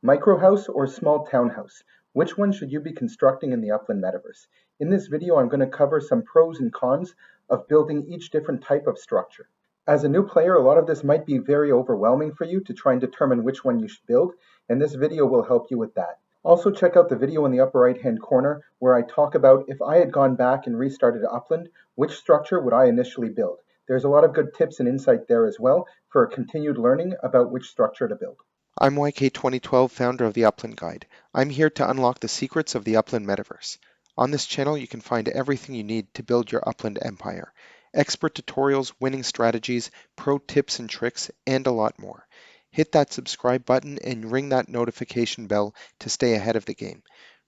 Microhouse or small townhouse? Which one should you be constructing in the Upland Metaverse? In this video, I'm going to cover some pros and cons of building each different type of structure. As a new player, a lot of this might be very overwhelming for you to try and determine which one you should build, and this video will help you with that. Also, check out the video in the upper right-hand corner where I talk about if I had gone back and restarted Upland, which structure would I initially build? There's a lot of good tips and insight there as well for continued learning about which structure to build. I'm YK2012, founder of the Upland Guide. I'm here to unlock the secrets of the Upland Metaverse. On this channel, you can find everything you need to build your Upland empire. Expert tutorials, winning strategies, pro tips and tricks, and a lot more. Hit that subscribe button and ring that notification bell to stay ahead of the game.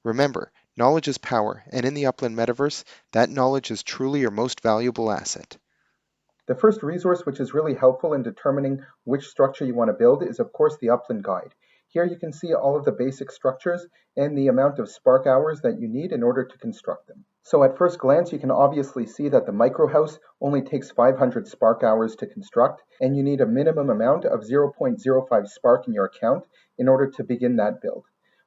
Remember, knowledge is power, and in the Upland Metaverse, that knowledge is truly your most valuable asset. The first resource which is really helpful in determining which structure you want to build is of course the Upland Guide. Here you can see all of the basic structures and the amount of spark hours that you need in order to construct them. So at first glance you can obviously see that the micro house only takes 500 spark hours to construct, and you need a minimum amount of 0.05 spark in your account in order to begin that build.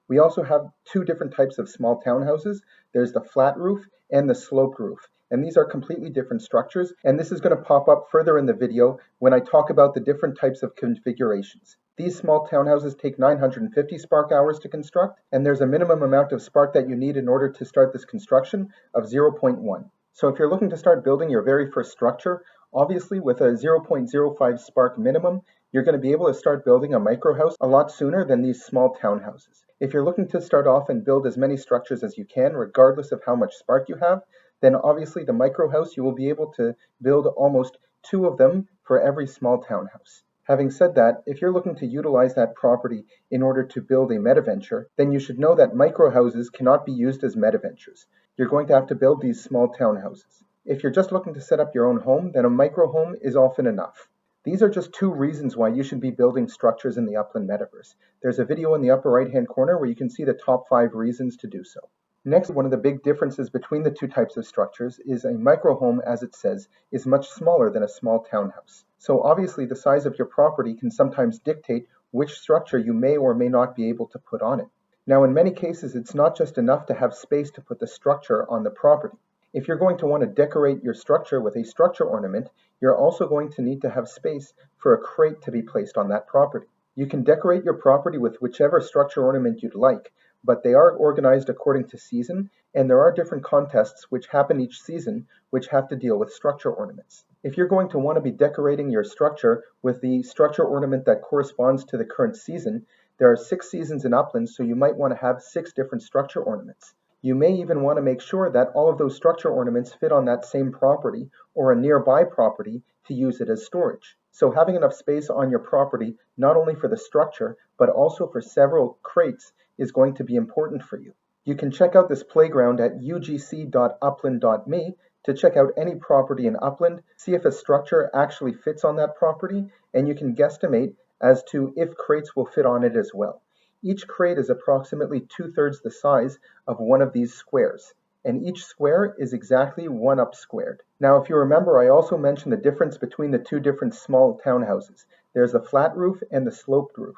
We also have two different types of small townhouses. There's the flat roof and the sloped roof. And these are completely different structures, and this is going to pop up further in the video when I talk about the different types of configurations. These small townhouses take 950 spark hours to construct, and there's a minimum amount of spark that you need in order to start this construction of 0.1. So if you're looking to start building your very first structure, obviously with a 0.05 spark minimum, you're going to be able to start building a micro house a lot sooner than these small townhouses. If you're looking to start off and build as many structures as you can, regardless of how much spark you have, then obviously the micro house, you will be able to build almost 2 of them for every small townhouse. Having said that, if you're looking to utilize that property in order to build a metaventure, then you should know that micro houses cannot be used as metaventures. You're going to have to build these small townhouses. If you're just looking to set up your own home, then a micro home is often enough. These are just 2 reasons why you should be building structures in the Upland Metaverse. There's a video in the upper right-hand corner where you can see the top 5 reasons to do so. Next, one of the big differences between the 2 types of structures is a micro home, as it says, is much smaller than a small townhouse. So obviously the size of your property can sometimes dictate which structure you may or may not be able to put on it. Now in many cases, it's not just enough to have space to put the structure on the property. If you're going to want to decorate your structure with a structure ornament, you're also going to need to have space for a crate to be placed on that property. You can decorate your property with whichever structure ornament you'd like, but they are organized according to season, and there are different contests which happen each season which have to deal with structure ornaments. If you're going to want to be decorating your structure with the structure ornament that corresponds to the current season, there are 6 seasons in Upland, so you might want to have 6 different structure ornaments. You may even want to make sure that all of those structure ornaments fit on that same property or a nearby property to use it as storage. So having enough space on your property, not only for the structure, but also for several crates, is going to be important for you. You can check out this playground at ugc.upland.me to check out any property in Upland, see if a structure actually fits on that property, and you can guesstimate as to if crates will fit on it as well. Each crate is approximately 2/3 the size of one of these squares, and each square is exactly 1 up squared. Now, if you remember, I also mentioned the difference between the 2 different small townhouses. There's the flat roof and the sloped roof.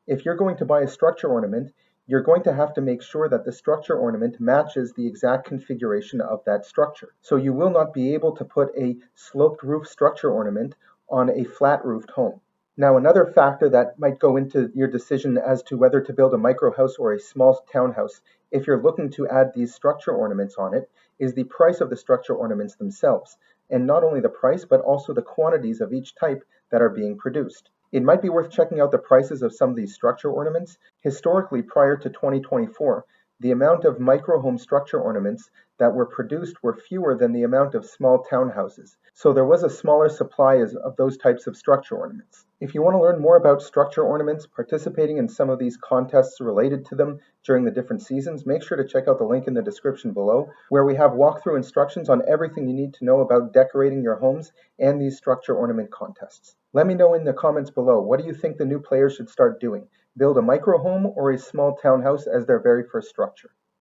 If you're going to buy a structure ornament, you're going to have to make sure that the structure ornament matches the exact configuration of that structure. So you will not be able to put a sloped roof structure ornament on a flat roofed home. Now, another factor that might go into your decision as to whether to build a micro house or a small townhouse, if you're looking to add these structure ornaments on it, is the price of the structure ornaments themselves. And not only the price, but also the quantities of each type that are being produced. It might be worth checking out the prices of some of these structure ornaments. Historically, prior to 2024, the amount of micro home structure ornaments that were produced were fewer than the amount of small townhouses. So there was a smaller supply of those types of structure ornaments. If you want to learn more about structure ornaments, participating in some of these contests related to them during the different seasons, make sure to check out the link in the description below, where we have walkthrough instructions on everything you need to know about decorating your homes and these structure ornament contests. Let me know in the comments below, what do you think the new players should start doing? Build a micro home or a small townhouse as their very first structure?